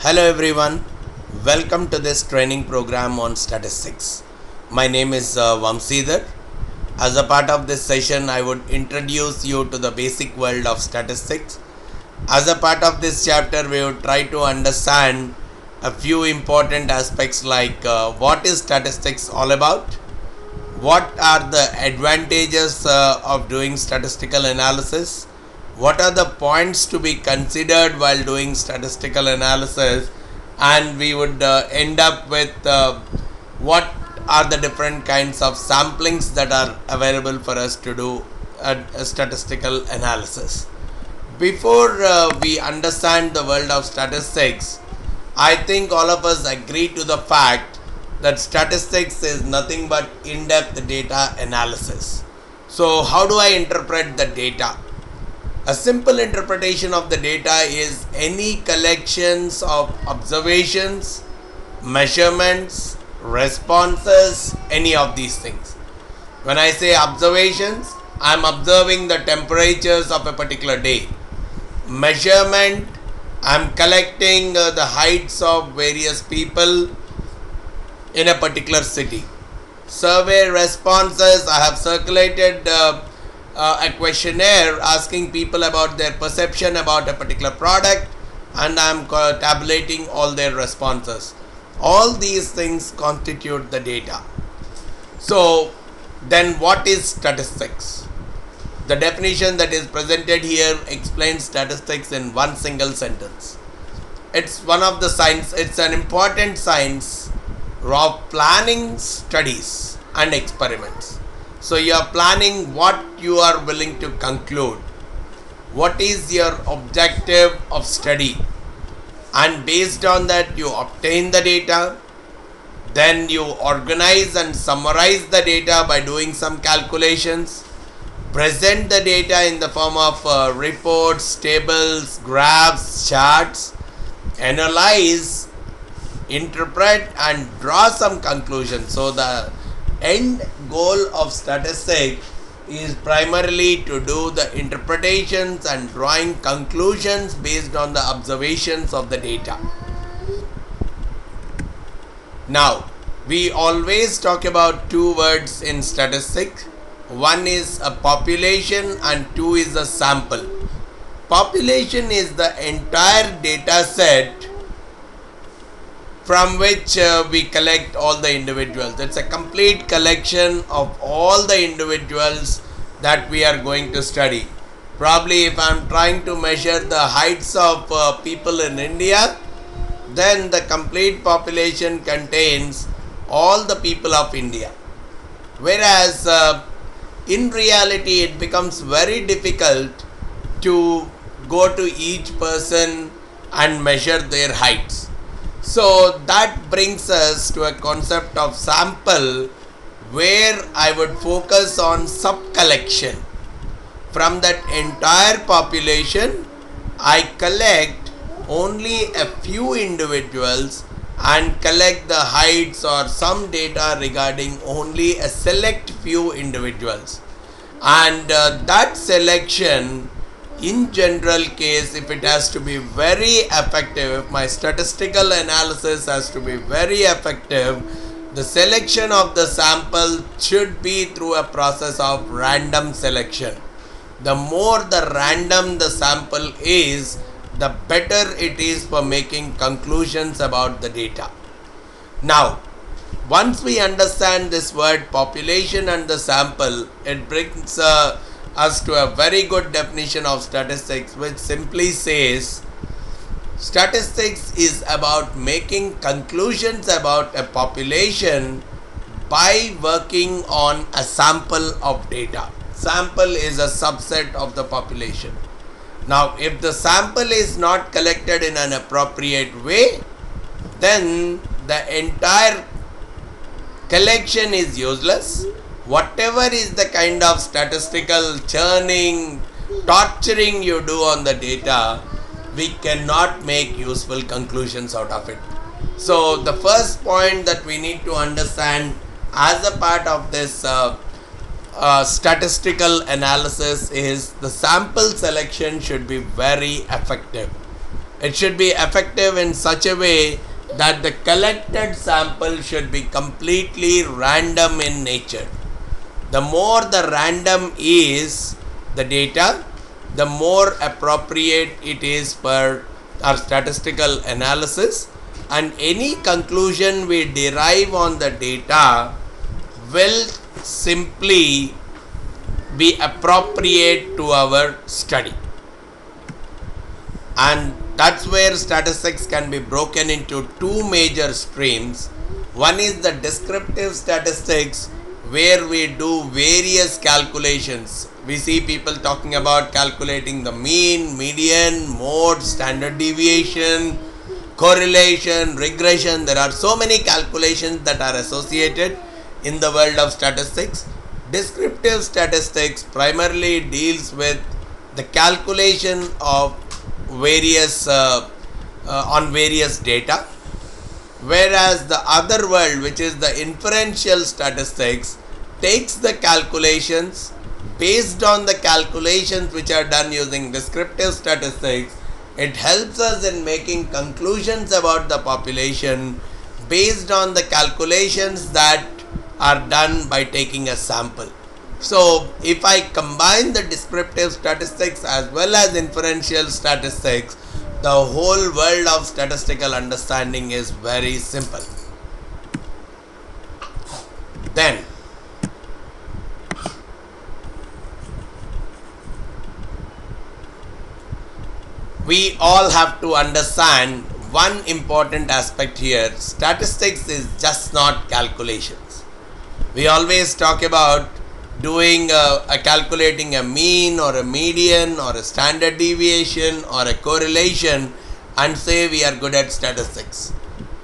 Hello everyone, welcome to this training program on statistics. My name is Vamsidhar. As a part of this session, I would introduce you to the basic world of statistics. As a part of this chapter, we would try to understand a few important aspects like what is statistics all about, what are the advantages of doing statistical analysis, what are the points to be considered while doing statistical analysis, and we would end up with what are the different kinds of samplings that are available for us to do a statistical analysis. Before we understand the world of statistics, I think all of us agree to the fact that statistics is nothing but in-depth data analysis. So how do I interpret the data? A simple interpretation of the data is any collections of observations, measurements, responses, any of these things. When I say observations, I am observing the temperatures of a particular day. Measurement, I am collecting the heights of various people in a particular city. Survey responses, I have circulated a questionnaire asking people about their perception about a particular product, and I am tabulating all their responses. All these things constitute the data. So then what is statistics? The definition that is presented here explains statistics in one single sentence. It's one of the science, it's an important science of planning studies and experiments. So you are planning what you are willing to conclude. What is your objective of study? And based on that you obtain the data. Then you organize and summarize the data by doing some calculations. Present the data in the form of reports, tables, graphs, charts. Analyze, interpret and draw some conclusions. So the end goal of statistics is primarily to do the interpretations and drawing conclusions based on the observations of the data. Now, we always talk about two words in statistics. One is a population and two is a sample. Population is the entire data set from which we collect all the individuals. It's a complete collection of all the individuals that we are going to study. Probably if I'm trying to measure the heights of people in India, then the complete population contains all the people of India. Whereas in reality it becomes very difficult to go to each person and measure their heights. So that brings us to a concept of sample, where I would focus on sub-collection. From that entire population, I collect only a few individuals and collect the heights or some data regarding only a select few individuals. And that selection, in general case, if it has to be very effective, if my statistical analysis has to be very effective, the selection of the sample should be through a process of random selection. The more the random the sample is, the better it is for making conclusions about the data. Now, once we understand this word population and the sample, it brings us to a very good definition of statistics, which simply says statistics is about making conclusions about a population by working on a sample of data. Sample is a subset of the population. Now, if the sample is not collected in an appropriate way, then the entire collection is useless. Whatever is the kind of statistical churning, torturing you do on the data, we cannot make useful conclusions out of it. So the first point that we need to understand as a part of this statistical analysis is the sample selection should be very effective. It should be effective in such a way that the collected sample should be completely random in nature. The more the random is the data, the more appropriate it is for our statistical analysis, and any conclusion we derive on the data will simply be appropriate to our study. And that's where statistics can be broken into two major streams. One is the descriptive statistics, where we do various calculations. We see people talking about calculating the mean, median, mode, standard deviation, correlation, regression. There are so many calculations that are associated in the world of statistics. Descriptive statistics primarily deals with the calculation of various on various data, whereas the other world, which is the inferential statistics, takes the calculations. Based on the calculations which are done using descriptive statistics, it helps us in making conclusions about the population based on the calculations that are done by taking a sample. So if I combine the descriptive statistics as well as inferential statistics, the whole world of statistical understanding is very simple. Then we all have to understand one important aspect here. Statistics is just not calculations. We always talk about doing calculating a mean or a median or a standard deviation or a correlation and say we are good at statistics.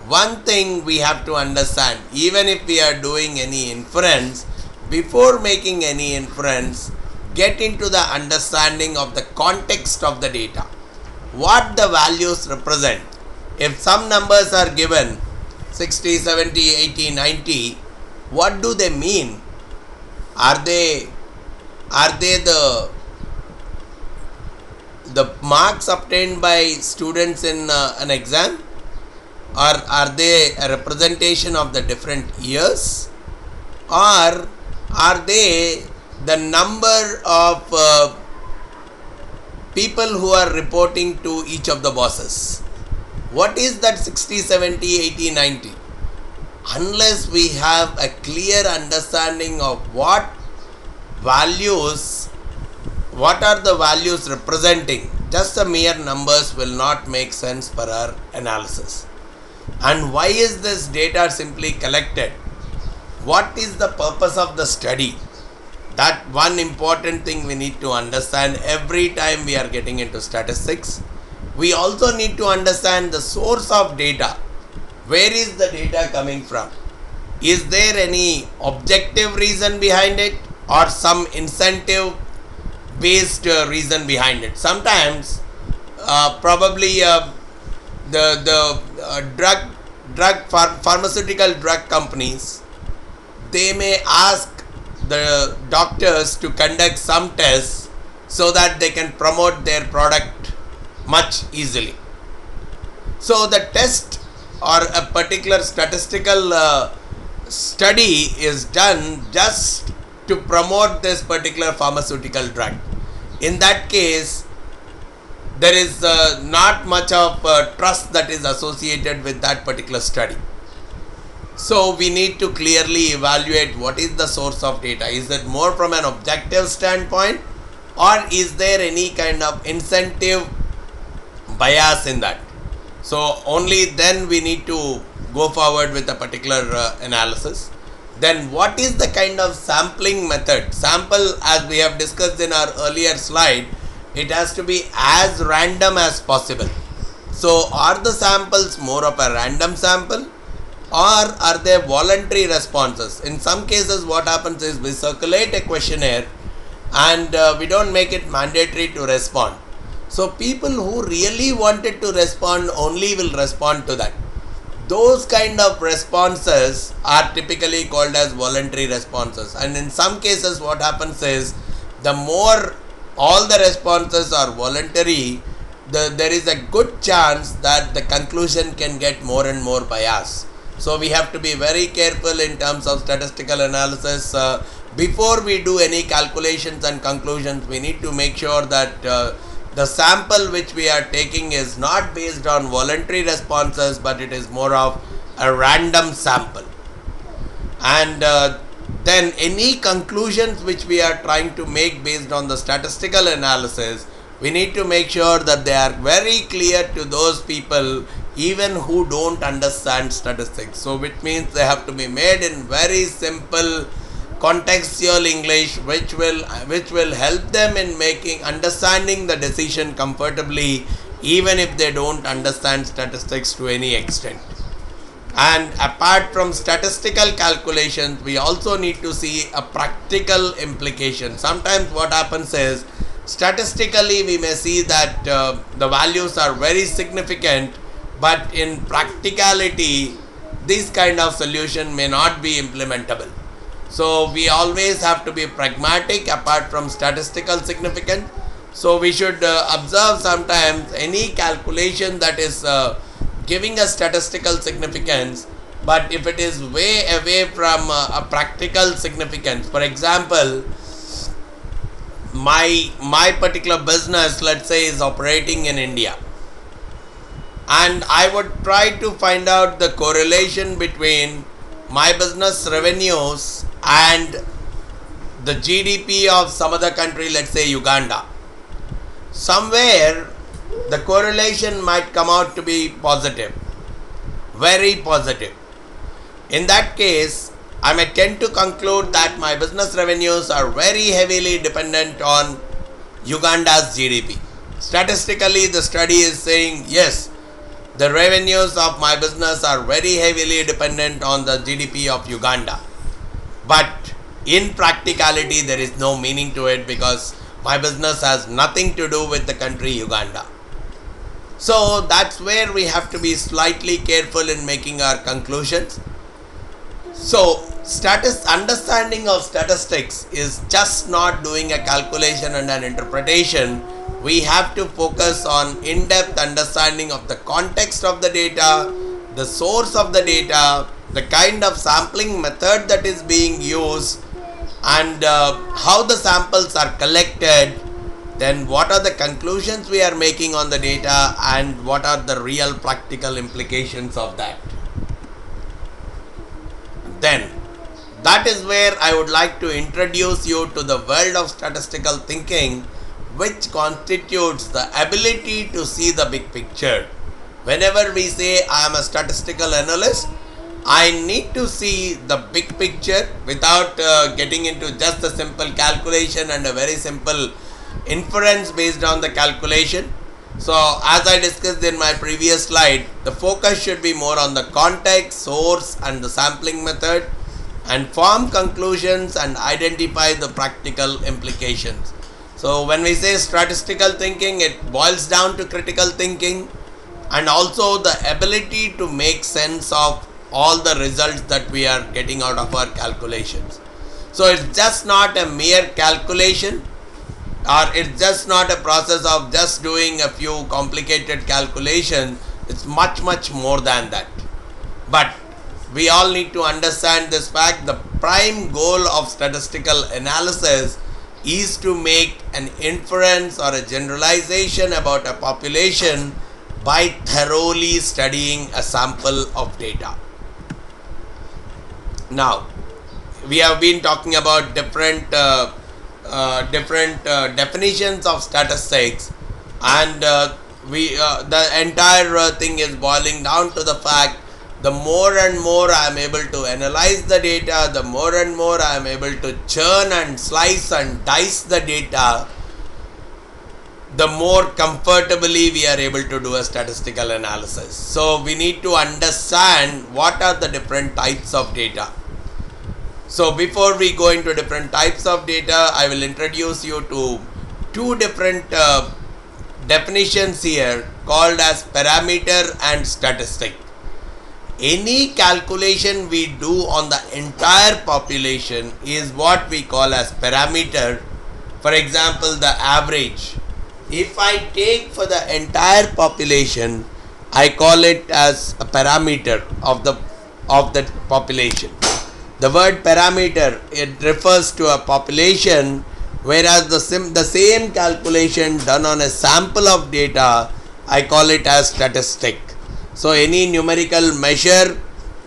One thing we have to understand, even if we are doing any inference, before making any inference, get into the understanding of the context of the data. What the values represent. If some numbers are given 60, 70, 80, 90, what do they mean? Are they the marks obtained by students in an exam, or are they a representation of the different years, or are they the number of people who are reporting to each of the bosses? What is that 60, 70, 80, 90? Unless we have a clear understanding of what are the values representing, just the mere numbers will not make sense for our analysis. And why is this data simply collected? What is the purpose of the study? That one important thing we need to understand every time we are getting into statistics. We also need to understand the source of data. Where is the data coming from? Is there any objective reason behind it or some incentive based reason behind it? Sometimes probably the pharmaceutical drug companies, they may ask the doctors to conduct some tests so that they can promote their product much easily. So the test or a particular statistical study is done just to promote this particular pharmaceutical drug. In that case, there is not much of trust that is associated with that particular study. So we need to clearly evaluate what is the source of data. Is it more from an objective standpoint, or is there any kind of incentive bias in that? So only then we need to go forward with a particular analysis. Then what is the kind of sampling method? Sample, as we have discussed in our earlier slide, it has to be as random as possible. So are the samples more of a random sample, or are they voluntary responses? In some cases what happens is we circulate a questionnaire and we don't make it mandatory to respond. So people who really wanted to respond only will respond to that. Those kind of responses are typically called as voluntary responses. And in some cases what happens is, the more all the responses are voluntary, there is a good chance that the conclusion can get more and more biased. So we have to be very careful in terms of statistical analysis. Before we do any calculations and conclusions, we need to make sure that the sample which we are taking is not based on voluntary responses, but it is more of a random sample. And then any conclusions which we are trying to make based on the statistical analysis, we need to make sure that they are very clear to those people even who don't understand statistics. So which means they have to be made in very simple contextual English, which will help them in understanding the decision comfortably, even if they don't understand statistics to any extent. And apart from statistical calculations, we also need to see a practical implication. Sometimes what happens is, statistically we may see that the values are very significant, but in practicality this kind of solution may not be implementable. So we always have to be pragmatic apart from statistical significance. So we should observe sometimes any calculation that is giving a statistical significance, but if it is way away from a practical significance. For example, my particular business, let's say, is operating in India, and I would try to find out the correlation between my business revenues and the GDP of some other country, let's say Uganda. Somewhere the correlation might come out to be positive, very positive. In that case, I may tend to conclude that my business revenues are very heavily dependent on Uganda's GDP. Statistically, the study is saying yes, the revenues of my business are very heavily dependent on the GDP of Uganda. But in practicality, there is no meaning to it because my business has nothing to do with the country Uganda. So that's where we have to be slightly careful in making our conclusions. So understanding of statistics is just not doing a calculation and an interpretation. We have to focus on in-depth understanding of the context of the data, the source of the data, the kind of sampling method that is being used, and how the samples are collected, then what are the conclusions we are making on the data, and what are the real practical implications of that. Then that is where I would like to introduce you to the world of statistical thinking, which constitutes the ability to see the big picture. Whenever we say I am a statistical analyst, I need to see the big picture without getting into just a simple calculation and a very simple inference based on the calculation. So as I discussed in my previous slide, the focus should be more on the context, source and the sampling method, and form conclusions and identify the practical implications. So when we say statistical thinking, it boils down to critical thinking and also the ability to make sense of all the results that we are getting out of our calculations. So it's just not a mere calculation, or it's just not a process of just doing a few complicated calculations. It's much more than that. But we all need to understand this fact. The prime goal of statistical analysis is to make an inference or a generalization about a population by thoroughly studying a sample of data. Now, we have been talking about different definitions of statistics, and the entire thing is boiling down to the fact, the more and more I am able to analyze the data, the more and more I am able to churn and slice and dice the data, the more comfortably we are able to do a statistical analysis. So we need to understand what are the different types of data. So before we go into different types of data, I will introduce you to two different definitions here called as parameter and statistic. Any calculation we do on the entire population is what we call as parameter. For example, the average. If I take for the entire population, I call it as a parameter of the population. The word parameter, it refers to a population, whereas the same calculation done on a sample of data, I call it as statistic. So any numerical measure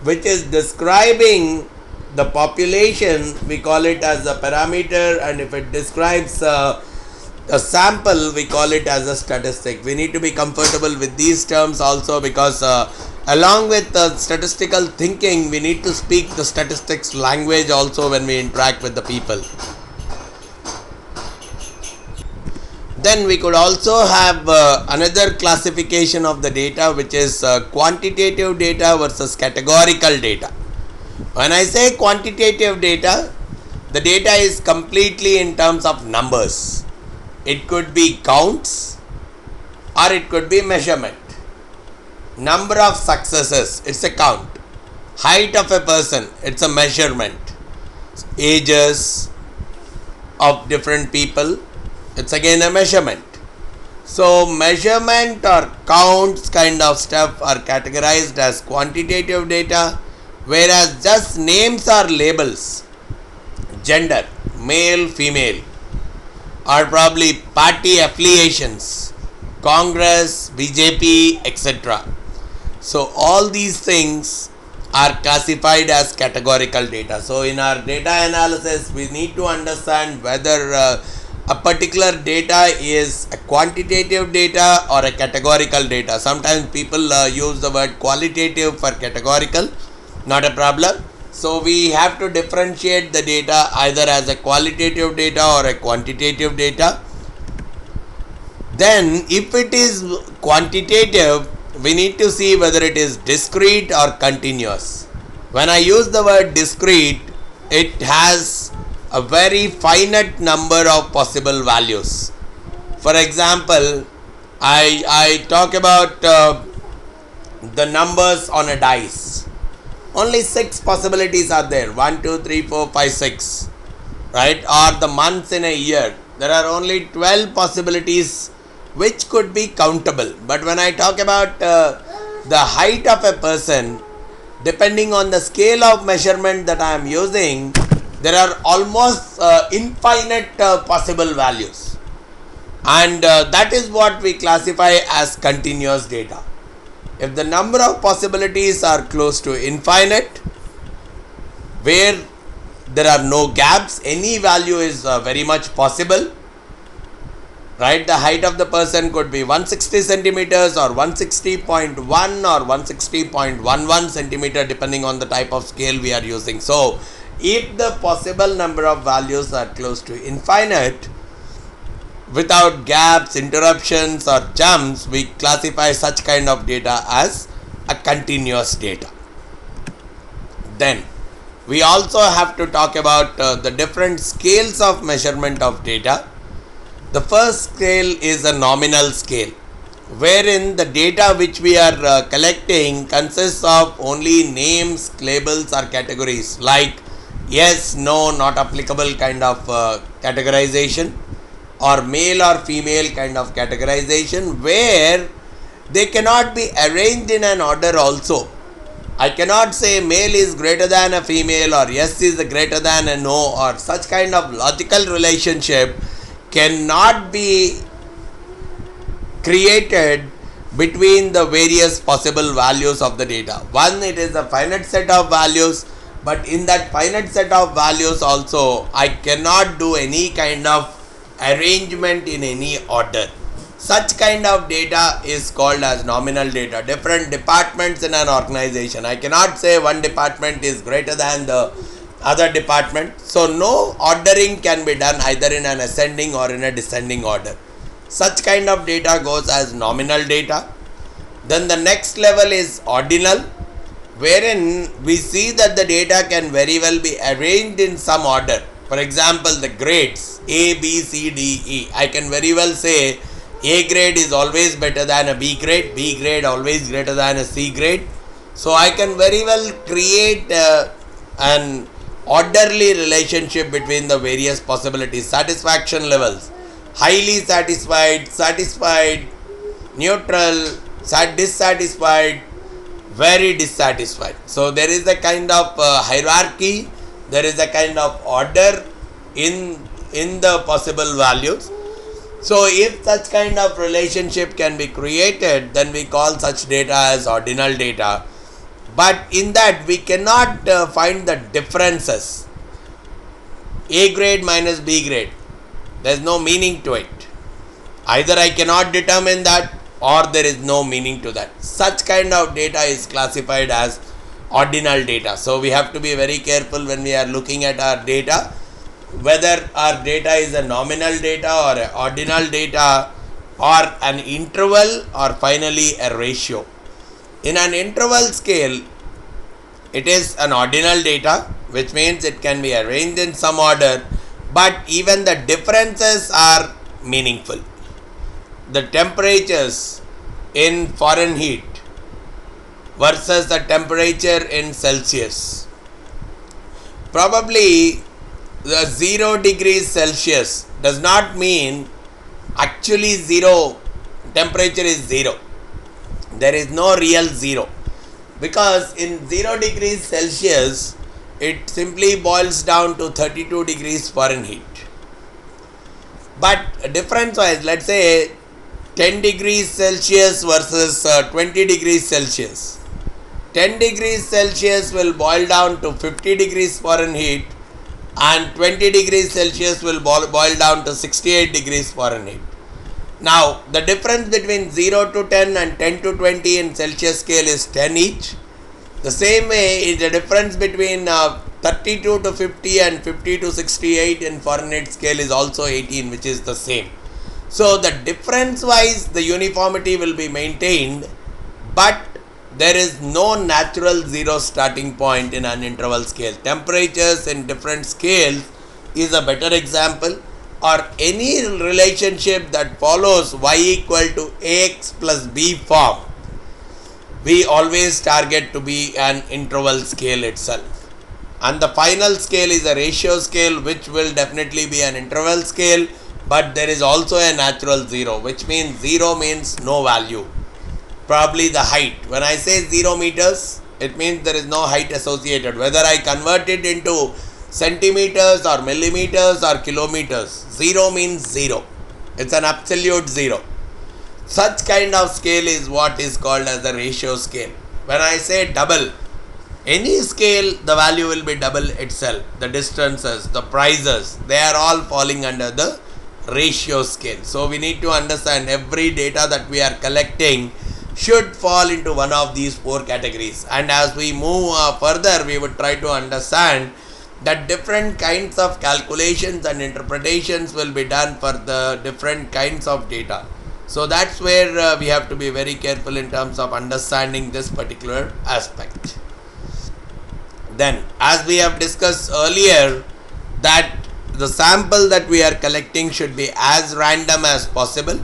which is describing the population, we call it as a parameter, and if it describes a sample, we call it as a statistic. We need to be comfortable with these terms also, because along with statistical thinking, we need to speak the statistics language also when we interact with the people. Then we could also have another classification of the data, which is quantitative data versus categorical data. When I say quantitative data, the data is completely in terms of numbers. It could be counts or it could be measurement. Number of successes, it's a count. Height of a person, it's a measurement. Ages of different people, it's again a measurement. So measurement or counts kind of stuff are categorized as quantitative data, whereas just names or labels, gender, male, female, or probably party affiliations, Congress, BJP, etc. So all these things are classified as categorical data. So in our data analysis, we need to understand whether a particular data is a quantitative data or a categorical data. Sometimes people use the word qualitative for categorical, not a problem. So we have to differentiate the data either as a qualitative data or a quantitative data. Then if it is quantitative, we need to see whether it is discrete or continuous. When I use the word discrete, it has a very finite number of possible values. For example, I talk about the numbers on a dice. Only 6 possibilities are there. 1, 2, 3, 4, 5, 6. Right? Or the months in a year. There are only 12 possibilities which could be countable. But when I talk about the height of a person, depending on the scale of measurement that I am using, there are almost infinite possible values. And that is what we classify as continuous data. If the number of possibilities are close to infinite, where there are no gaps, any value is very much possible. Right? The height of the person could be 160 centimeters or 160.1 or 160.11 centimeter, depending on the type of scale we are using. So if the possible number of values are close to infinite, without gaps, interruptions or jumps, we classify such kind of data as a continuous data. Then we also have to talk about the different scales of measurement of data. The first scale is a nominal scale, wherein the data which we are collecting consists of only names, labels or categories like yes, no, not applicable kind of categorization, or male or female kind of categorization, where they cannot be arranged in an order also. I cannot say male is greater than a female or yes is greater than a no, or such kind of logical relationship cannot be created between the various possible values of the data. One, it is a finite set of values, but in that finite set of values also I cannot do any kind of arrangement in any order. Such kind of data is called as nominal data. Different departments in an organization, I cannot say one department is greater than the other department. So no ordering can be done either in an ascending or in a descending order. Such kind of data goes as nominal data. Then the next level is ordinal, wherein we see that the data can very well be arranged in some order. For example, the grades A, B, C, D, E. I can very well say A grade is always better than a B grade, B grade always greater than a C grade. So I can very well create an orderly relationship between the various possibilities, satisfaction levels. highly satisfied, satisfied, neutral, dissatisfied, very dissatisfied. So there is a kind of hierarchy, there is a kind of order in the possible values. So if such kind of relationship can be created, then we call such data as ordinal data. But in that we cannot find the differences. A grade minus B grade. There is no meaning to it. Either I cannot determine that or there is no meaning to that. Such kind of data is classified as ordinal data. So we have to be very careful when we are looking at our data, whether our data is a nominal data or an ordinal data or an interval or finally a ratio. In an interval scale, it is an ordinal data, which means it can be arranged in some order, but even the differences are meaningful. The temperatures in Fahrenheit versus the temperature in Celsius. Probably the 0 degrees Celsius does not mean actually 0, temperature is 0. There is no real 0. Because in 0 degrees Celsius, it simply boils down to 32 degrees Fahrenheit. But difference wise, let's say 10 degrees Celsius versus 20 degrees Celsius. 10 degrees Celsius will boil down to 50 degrees Fahrenheit and 20 degrees Celsius will boil down to 68 degrees Fahrenheit. Now, the difference between 0 to 10 and 10 to 20 in Celsius scale is 10 each. The same way, the difference between 32 to 50 and 50 to 68 in Fahrenheit scale is also 18, which is the same. So, the difference wise, the uniformity will be maintained, but there is no natural zero starting point in an interval scale. Temperatures in different scales is a better example, or any relationship that follows y equal to ax plus b form. We always target to be an interval scale itself. And the final scale is a ratio scale, which will definitely be an interval scale, but there is also a natural zero, which means 0 means no value. Probably the height. When I say 0 meters, it means there is no height associated. Whether I convert it into centimeters or millimeters or kilometers, 0 means 0. It's an absolute 0. Such kind of scale is what is called as the ratio scale. When I say double, any scale, the value will be double itself. The distances, the prices, they are all falling under the ratio scale. So we need to understand every data that we are collecting should fall into one of these 4 categories. And as we move further, we would try to understand that different kinds of calculations and interpretations will be done for the different kinds of data. So that's where we have to be very careful in terms of understanding this particular aspect. Then, as we have discussed earlier, that the sample that we are collecting should be as random as possible.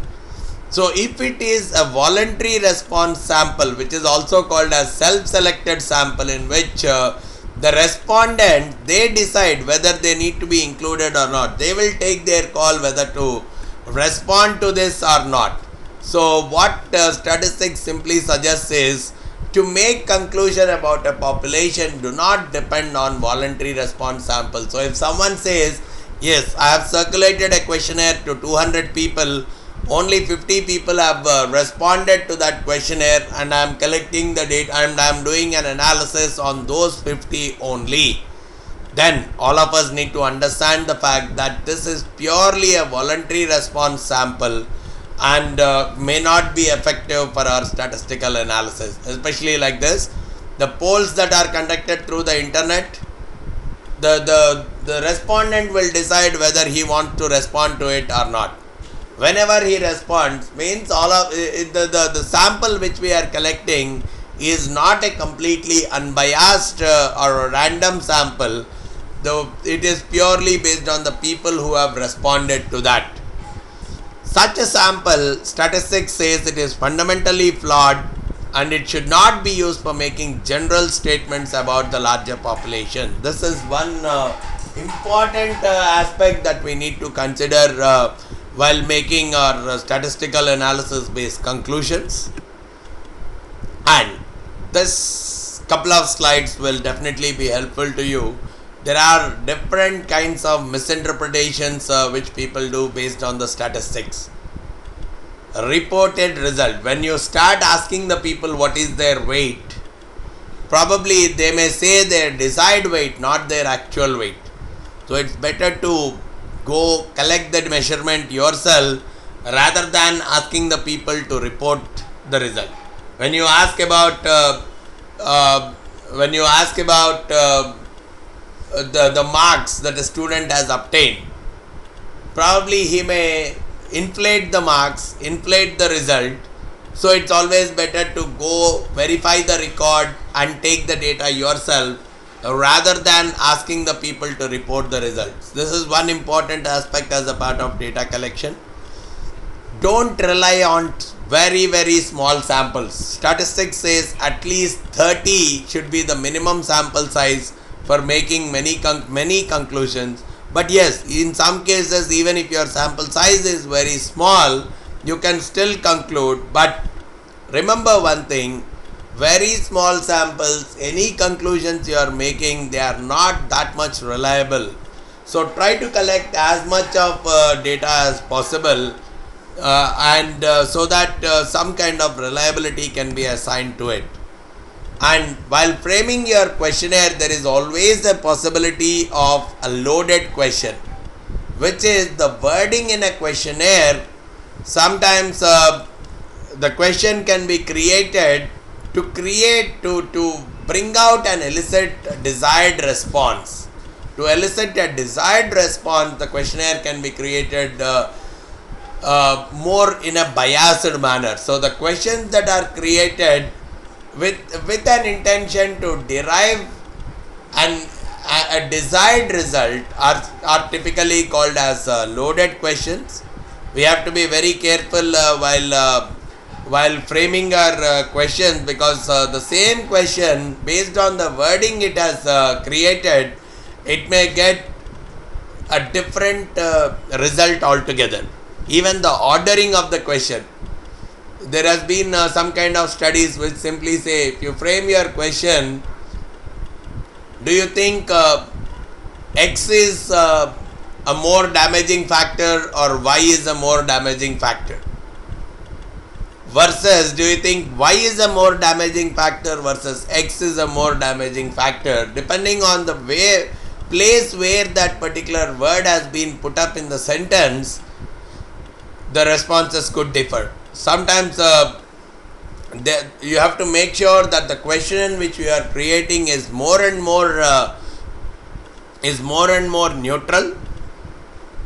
So if it is a voluntary response sample, which is also called as self-selected sample, in which the respondent, they decide whether they need to be included or not. They will take their call whether to respond to this or not. So what statistics simply suggests is, to make conclusion about a population do not depend on voluntary response sample. So if someone says, yes, I have circulated a questionnaire to 200 people, only 50 people have responded to that questionnaire, and I am collecting the data and I am doing an analysis on those 50 only, then all of us need to understand the fact that this is purely a voluntary response sample and may not be effective for our statistical analysis. Especially like this, the polls that are conducted through the internet, the respondent will decide whether he wants to respond to it or not. Whenever he responds, means all of the sample which we are collecting is not a completely unbiased or a random sample, though it is purely based on the people who have responded to that. Such a sample, statistics says it is fundamentally flawed and it should not be used for making general statements about the larger population. This is one important aspect that we need to consider while making our statistical analysis based conclusions. And this couple of slides will definitely be helpful to you. There are different kinds of misinterpretations which people do based on the statistics. Reported result. When you start asking the people what is their weight, probably they may say their desired weight, not their actual weight. So it's better to go collect that measurement yourself rather than asking the people to report the result. When you ask about the marks that a student has obtained, probably he may inflate the marks, inflate the result. So it's always better to go verify the record and take the data yourself rather than asking the people to report the results. This is one important aspect as a part of data collection. Don't rely on very small samples. Statistics says at least 30 should be the minimum sample size for making many conclusions. But yes, in some cases, even if your sample size is very small, you can still conclude. But remember one thing, very small samples, any conclusions you are making, they are not that much reliable. So try to collect as much of data as possible so that some kind of reliability can be assigned to it. And while framing your questionnaire, there is always a possibility of a loaded question, which is the wording in a questionnaire. Sometimes the question can be created to bring out and elicit a desired response. To elicit a desired response, the questionnaire can be created more in a biased manner. So the questions that are created with an intention to derive a desired result are typically called as loaded questions. We have to be very careful while framing our questions, because the same question, based on the wording it has created, it may get a different result altogether. Even the ordering of the question. There has been some kind of studies which simply say, if you frame your question, do you think X is a more damaging factor or Y is a more damaging factor? Versus, do you think Y is a more damaging factor versus X is a more damaging factor? Depending on the place where that particular word has been put up in the sentence, the responses could differ. Sometimes you have to make sure that the question which we are creating is more and more neutral.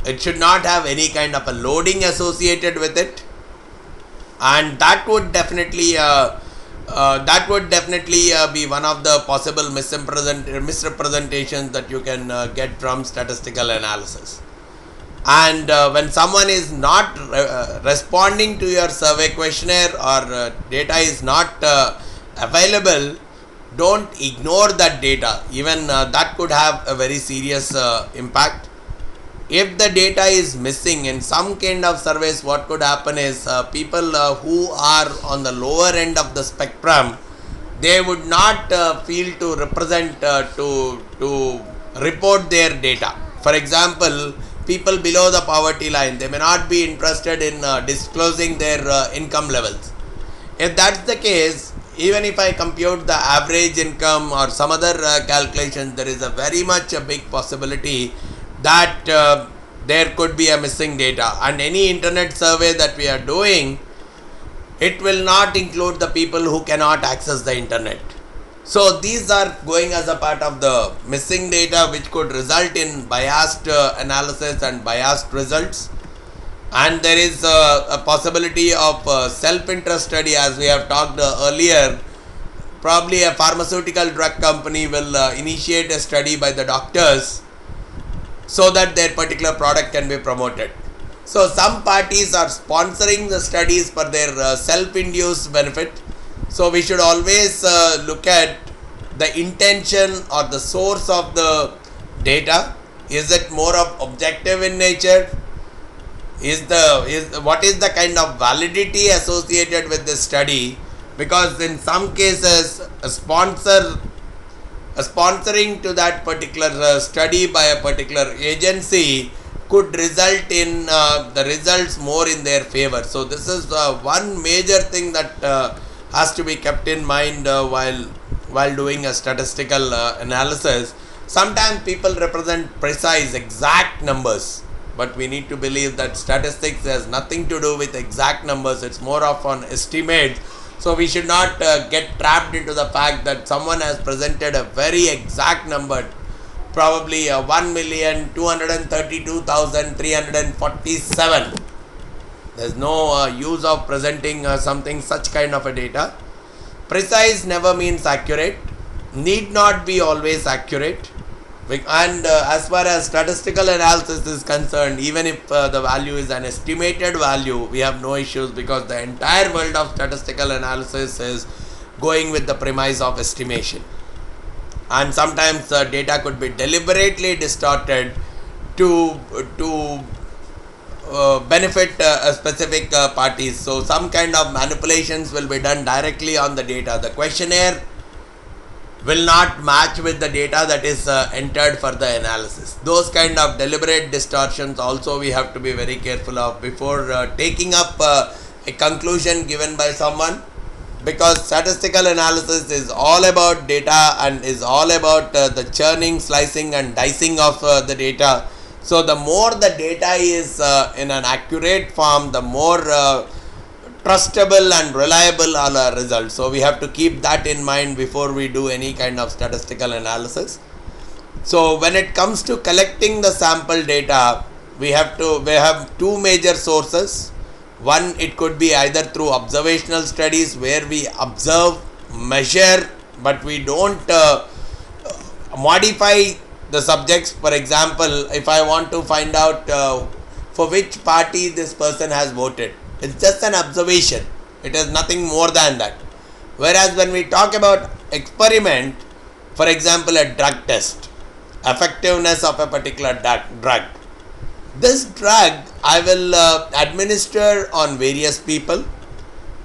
It should not have any kind of a loading associated with it, and that would definitely be one of the possible misrepresentations that you can get from statistical analysis. And when someone is not responding to your survey questionnaire or data is not available, don't ignore that data. Even that could have a very serious impact. If the data is missing in some kind of surveys, what could happen is people who are on the lower end of the spectrum, they would not feel to represent to report their data. For example, people below the poverty line, they may not be interested in disclosing their income levels. If that's the case, even if I compute the average income or some other calculations, there is a very much a big possibility that there could be a missing data. And any internet survey that we are doing, it will not include the people who cannot access the internet. So these are going as a part of the missing data, which could result in biased analysis and biased results. And there is a possibility of self-interest study, as we have talked earlier. Probably a pharmaceutical drug company will initiate a study by the doctors so that their particular product can be promoted. So some parties are sponsoring the studies for their self-induced benefit. So we should always look at the intention or the source of the data. Is it more of objective in nature? What is the kind of validity associated with this study, because in some cases sponsoring to that particular study by a particular agency could result in the results more in their favor. So this is one major thing that has to be kept in mind while doing a statistical analysis. Sometimes people represent precise exact numbers, but we need to believe that statistics has nothing to do with exact numbers. It's more of an estimate. So we should not get trapped into the fact that someone has presented a very exact number, probably 1,232,347. There's no use of presenting something such kind of a data. Precise never means accurate, need not be always accurate. And as far as statistical analysis is concerned, even if the value is an estimated value, we have no issues, because the entire world of statistical analysis is going with the premise of estimation. And sometimes data could be deliberately distorted to benefit a specific parties. So some kind of manipulations will be done directly on the data. The questionnaire will not match with the data that is entered for the analysis. Those kind of deliberate distortions also we have to be very careful of before taking up a conclusion given by someone, because statistical analysis is all about data and is all about the churning, slicing and dicing of the data. So the more the data is in an accurate form, the more trustable and reliable are our results. So we have to keep that in mind before we do any kind of statistical analysis. So when it comes to collecting the sample data, we have two major sources. One, it could be either through observational studies where we observe, measure, but we don't modify the subjects. For example, if I want to find out for which party this person has voted, it's just an observation. It is nothing more than that. Whereas when we talk about experiment, for example, a drug test, effectiveness of a particular drug. This drug I will administer on various people,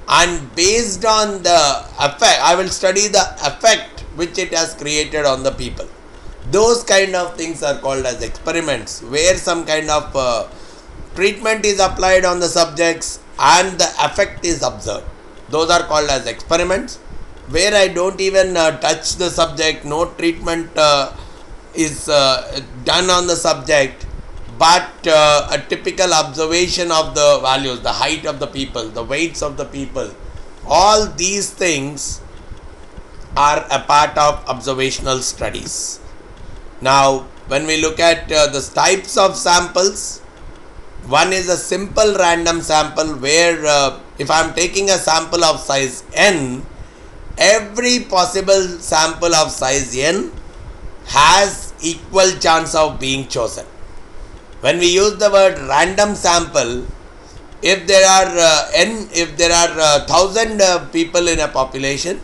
and based on the effect, I will study the effect which it has created on the people. Those kind of things are called as experiments, where some kind of treatment is applied on the subjects and the effect is observed. Those are called as experiments, where I don't even touch the subject, no treatment is done on the subject, but a typical observation of the values, the height of the people, the weights of the people, all these things are a part of observational studies. Now, when we look at the types of samples, one is a simple random sample where if I am taking a sample of size n, every possible sample of size n has equal chance of being chosen. When we use the word random sample, if there are 1,000 people in a population,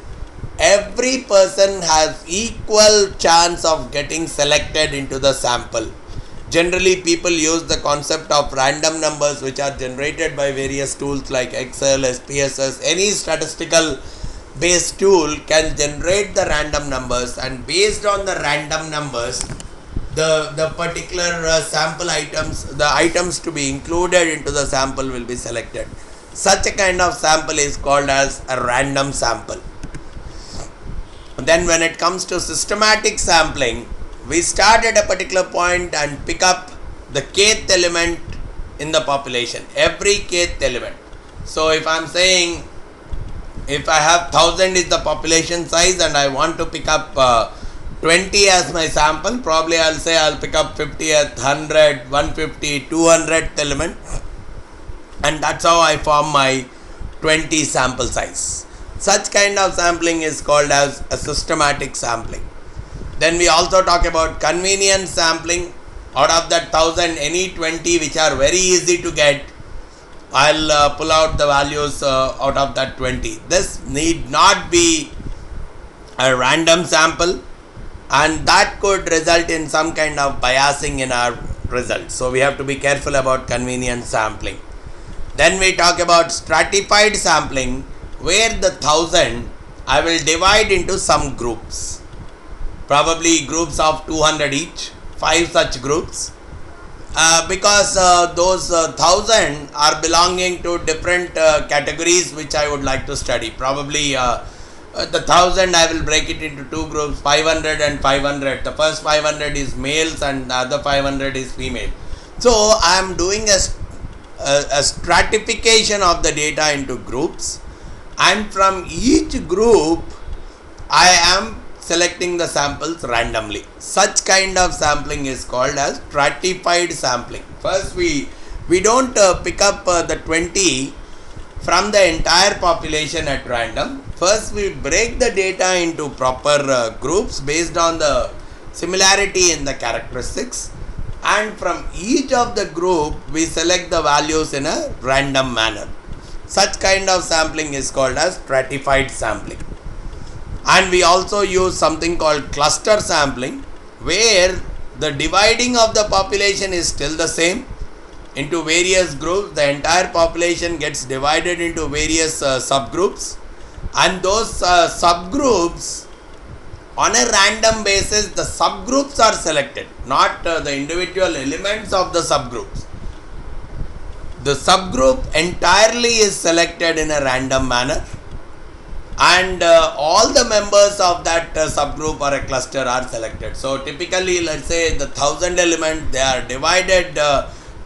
every person has equal chance of getting selected into the sample. Generally, people use the concept of random numbers, which are generated by various tools like Excel, SPSS. Any statistical based tool can generate the random numbers, and based on the random numbers, the particular sample items, the items to be included into the sample will be selected. Such a kind of sample is called as a random sample. Then when it comes to systematic sampling, we start at a particular point and pick up the kth element in the population, every kth element. So if I am saying, if I have 1,000 is the population size and I want to pick up 20 as my sample, probably I'll say I'll pick up 50th, 100, 150, 200th element, and that's how I form my 20 sample size. Such kind of sampling is called as a systematic sampling. Then we also talk about convenience sampling. Out of that 1,000, any 20 which are very easy to get, I'll pull out the values out of that 20. This need not be a random sample, and that could result in some kind of biasing in our results. So we have to be careful about convenient sampling. Then we talk about stratified sampling, where the 1000 I will divide into some groups, probably groups of 200 each, 5 such groups, because those 1000 are belonging to different categories which I would like to study. Probably the 1000 I will break it into 2 groups, 500 and 500. The first 500 is males and the other 500 is female. So I am doing a stratification of the data into groups, and from each group I am selecting the samples randomly. Such kind of sampling is called as stratified sampling. First we don't pick up the 20 from the entire population at random. First we break the data into proper groups based on the similarity in the characteristics, and from each of the group we select the values in a random manner. Such kind of sampling is called as stratified sampling. And we also use something called cluster sampling, where the dividing of the population is still the same into various groups. The entire population gets divided into various subgroups, and those subgroups, on a random basis, the subgroups are selected, not the individual elements of the subgroups. The subgroup entirely is selected in a random manner, and all the members of that subgroup or a cluster are selected. So typically, let's say the 1000 elements, they are divided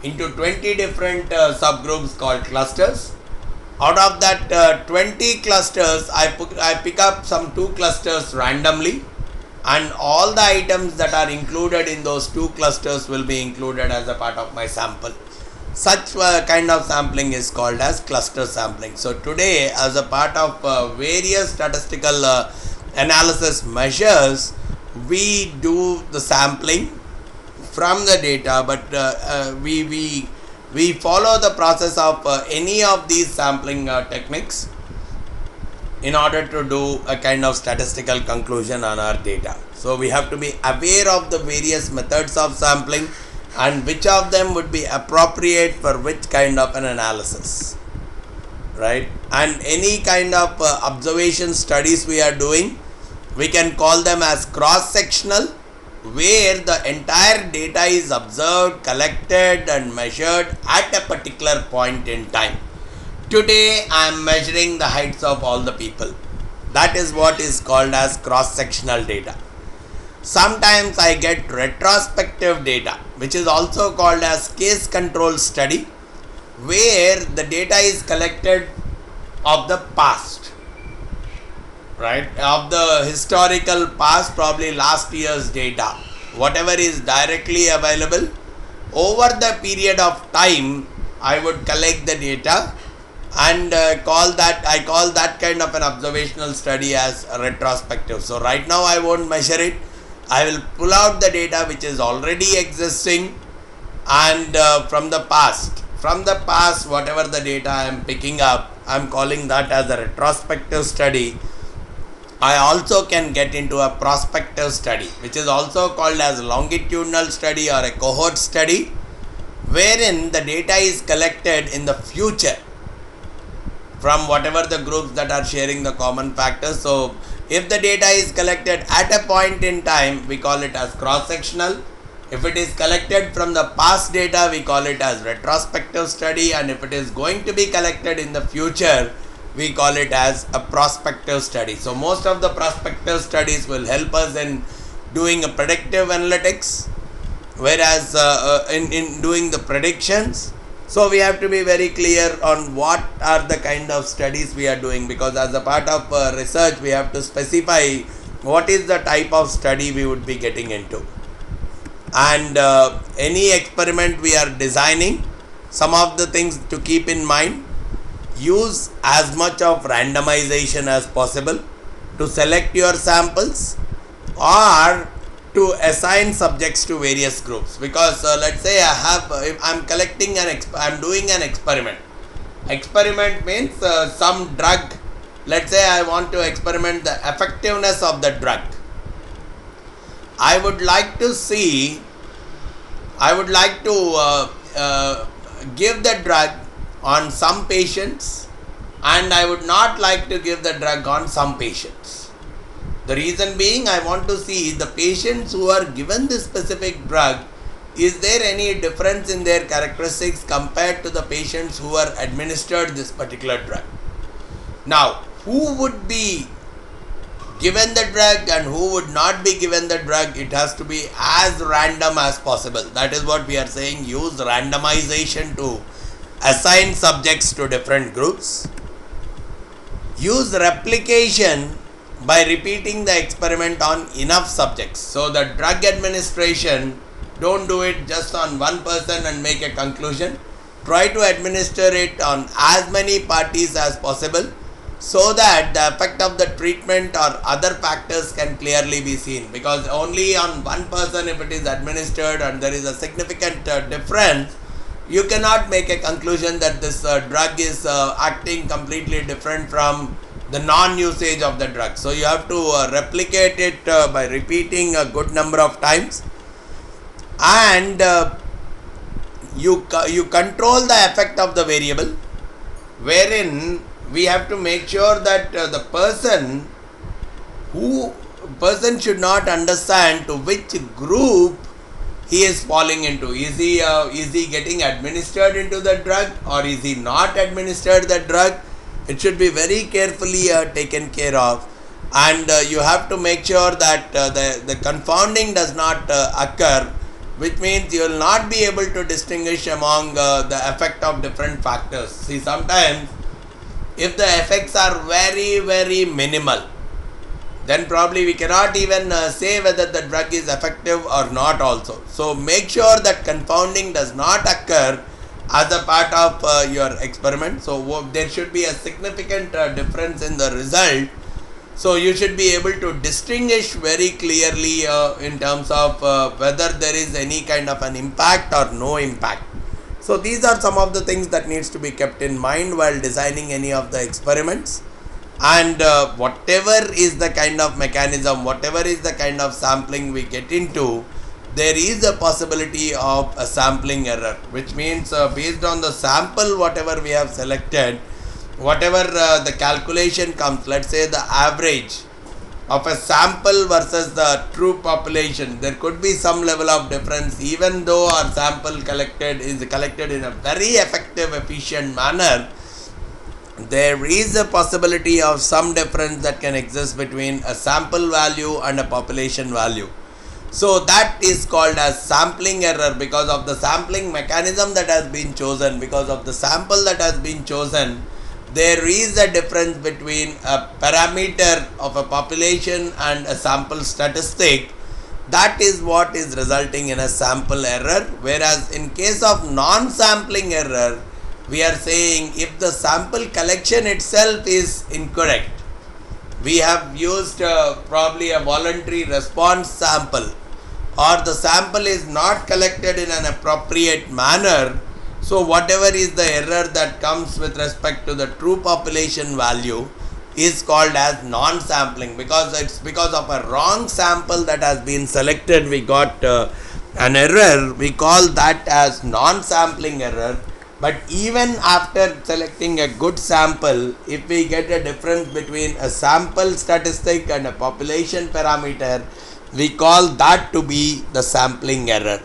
into 20 different subgroups called clusters. Out of that 20 clusters, I pick up some 2 clusters randomly, and all the items that are included in those 2 clusters will be included as a part of my sample. Such kind of sampling is called as cluster sampling. So today, as a part of various statistical analysis measures, we do the sampling from the data, but we follow the process of any of these sampling techniques in order to do a kind of statistical conclusion on our data. So we have to be aware of the various methods of sampling and which of them would be appropriate for which kind of an analysis, right? And any kind of observation studies we are doing, we can call them as cross-sectional, where the entire data is observed, collected and measured at a particular point in time. Today I am measuring the heights of all the people. That is what is called as cross-sectional data. Sometimes I get retrospective data, which is also called as case control study, where the data is collected of the past, right? Of the historical past, probably last year's data, whatever is directly available. Over the period of time, I would collect the data and I call that kind of an observational study as retrospective. So right now I won't measure it. I will pull out the data which is already existing, and from the past, whatever the data I am picking up, I am calling that as a retrospective study. I also can get into a prospective study, which is also called as longitudinal study or a cohort study, wherein the data is collected in the future from whatever the groups that are sharing the common factors. So if the data is collected at a point in time, we call it as cross-sectional. If it is collected from the past data, we call it as retrospective study, and if it is going to be collected in the future, we call it as a prospective study. So most of the prospective studies will help us in doing a predictive analytics, whereas in doing the predictions. So we have to be very clear on what are the kind of studies we are doing, because as a part of research we have to specify what is the type of study we would be getting into. And any experiment we are designing, some of the things to keep in mind: use as much of randomization as possible to select your samples, or to assign subjects to various groups. Because let's say I'm doing an experiment. Experiment means some drug. Let's say I want to experiment the effectiveness of the drug. I would like to see I would like to give the drug on some patients, and I would not like to give the drug on some patients. The reason being, I want to see the patients who are given this specific drug, is there any difference in their characteristics compared to the patients who are administered this particular drug. Now, who would be given the drug and who would not be given the drug, it has to be as random as possible. That is what we are saying, use randomization to assign subjects to different groups. Use replication by repeating the experiment on enough subjects. So the drug administration, don't do it just on one person and make a conclusion. Try to administer it on as many parties as possible, so that the effect of the treatment or other factors can clearly be seen. Because only on one person, if it is administered and there is a significant difference, you cannot make a conclusion that this drug is acting completely different from the non-usage of the drug. So you have to replicate it by repeating a good number of times, and you control the effect of the variable, wherein we have to make sure that the person should not understand to which group he is falling into. Is he getting administered into the drug, or is he not administered the drug? It should be very carefully taken care of, and you have to make sure that the confounding does not occur, which means you will not be able to distinguish among the effect of different factors. See, sometimes if the effects are very, very minimal, then probably we cannot even say whether the drug is effective or not also. So make sure that confounding does not occur as a part of your experiment. So there should be a significant difference in the result. So you should be able to distinguish very clearly in terms of whether there is any kind of an impact or no impact. So these are some of the things that needs to be kept in mind while designing any of the experiments. And whatever is the kind of mechanism, whatever is the kind of sampling we get into, there is a possibility of a sampling error, which means based on the sample whatever we have selected, whatever the calculation comes, let's say the average of a sample versus the true population, there could be some level of difference. Even though our sample is collected in a very effective, efficient manner, there is a possibility of some difference that can exist between a sample value and a population value. So that is called as sampling error, because of the sampling mechanism that has been chosen, because of the sample that has been chosen. There is a difference between a parameter of a population and a sample statistic. That is what is resulting in a sample error. Whereas in case of non-sampling error, we are saying if the sample collection itself is incorrect, we have used probably a voluntary response sample, or the sample is not collected in an appropriate manner. So whatever is the error that comes with respect to the true population value is called as non-sampling, because it's because of a wrong sample that has been selected, we got an error. We call that as non-sampling error. But even after selecting a good sample, if we get a difference between a sample statistic and a population parameter, we call that to be the sampling error.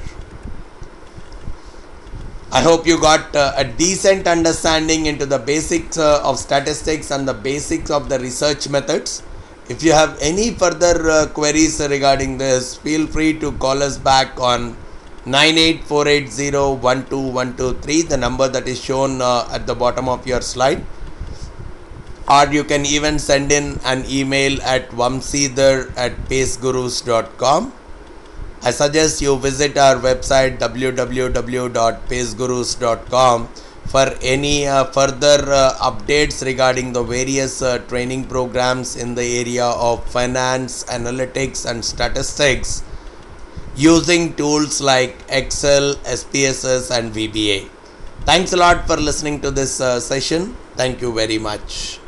I hope you got a decent understanding into the basics of statistics and the basics of the research methods. If you have any further queries regarding this, feel free to call us back on 9848012123, the number that is shown at the bottom of your slide. Or you can even send in an email at vamsidhar@pacegurus.com. I suggest you visit our website www.pacegurus.com for any further updates regarding the various training programs in the area of finance, analytics and statistics using tools like Excel, SPSS and VBA. Thanks a lot for listening to this session. Thank you very much.